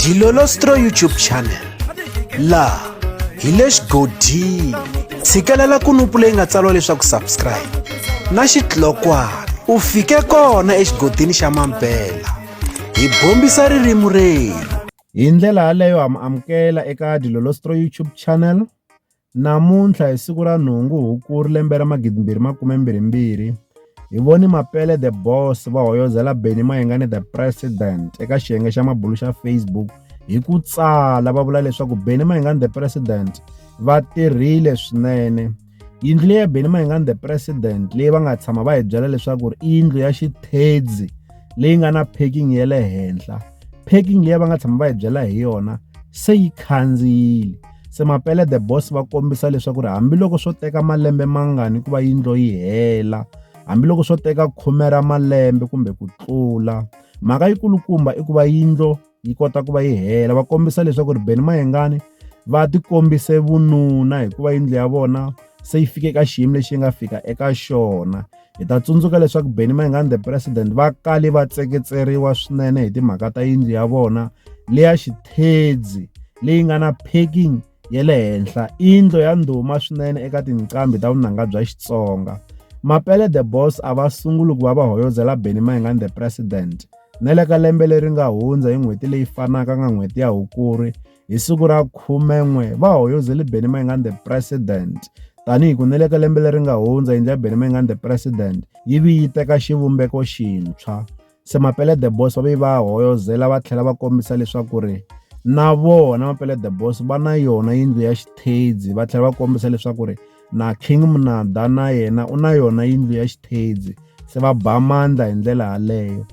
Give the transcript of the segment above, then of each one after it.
Dilolostro YouTube channel laha hi le xigodini tshikelela kunupu leyi nga tsariwa leswaku subscribe na xitlokwana u fike kona exigodini xa Mapele hi bombisa ririmi rero. Hi ndlela yaleyo ha amukela eka Dilolostro YouTube channel. Namuntlha hi siku ra nhungu Hukuri lembe ra 2022 hi voni Mapele the Boss va Hoyozela Benny Mayengani the President eka xiyenge xa mabulu xa Facebook hi ku tsala va vula leswaku Benny Mayengani the President va tirhile swinene. Yindlu ya Benny Mayengani the President leyi va nga tshama va hi byela leswaku i yindlu ya xithedzi leyi nga na parking ya le henhla. Parking leyi va nga tshama va hi byela hi yona se yi khandziyile. Se Mapele the Boss va kombisa leswaku hambiloko swo teka malembe mangani ku va yindlu yi hela, hambiloko swo teka 10 ra malembe kumbe ku tlula, mhaka yikulukumba i ku va yindlu yi kota ku va yi hela. Va kombisa leswaku Benny Mayengani va ti kombise vununa hikuva yindlu ya vona se yi fike eka xiyimo lexi yi nga fika eka xona. Hi ta tsundzuka leswaku Benny Mayengani the President va kale va tseketseriwa swinene hi timhaka ta yindlu ya vona leya xithedzi leyi nga na parking ya le henhla. Yindlu ya ndhuma swinene eka tinqambi ta vunanga bya Xitsonga. Mapele the Boss a va sunguli ku va va hoyozela Benny Mayengani the President na le ka lembe leri nga hundza hi n'hweti leyi fanaka nga n'hweti ya Hukuri hi siku ra 11 va hoyozele Benny Mayengani the President. Tanihi ku nele ka lembe leri nga hundza yindlu ya Benny Mayengani the President yi vi yi teka xivumbeko xintshwa. Se Mapele the Boss va va hoyozela va tlhela va kombisa leswaku na vona Mapele the Boss va na yona yindlu ya xithedzi. Va tlhela va kombisa leswaku na King Mnada na yena u na yona yindlu ya xithedzi. Se va ba mandla hi ndlela yaleyo.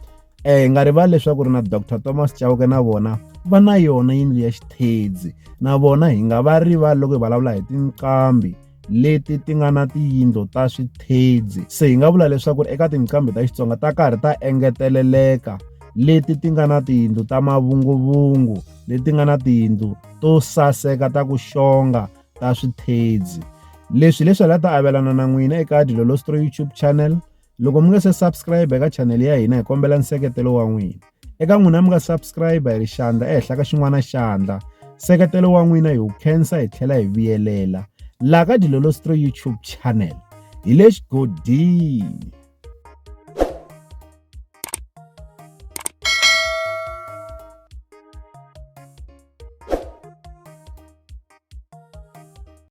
Hi nga rivali leswaku na Dr. Thomas Chauke na vona va na yona yindlu ya xithedzi. Na vona hi nga va rivali loko hi vulavula hi tinqambi leti ti nga na tiyindlu ta swithedzi. Se hi nga vula leswaku eka tinqambi ta Xitsonga ta karhi ta engeteleleka leti ti nga na tiyindlu ta mavunguvungu, leti nga na tiyindlu to saseka ta ku xonga ta swithedzi. Leswi hi ta avelana na n'wina eka Dilolostro YouTube channel. Loko mi nga se subscribe eka channel ya hina hi kombela nseketelo wa n'wina. Eka n'wina mi nga subscribe hi xandla ehenhla ka xin'wana xandla. Nseketelo wa n'wina hi wu khensa hi tlhela hi vuyelela laha ka Dilolostro YouTube channel hi le xigodini.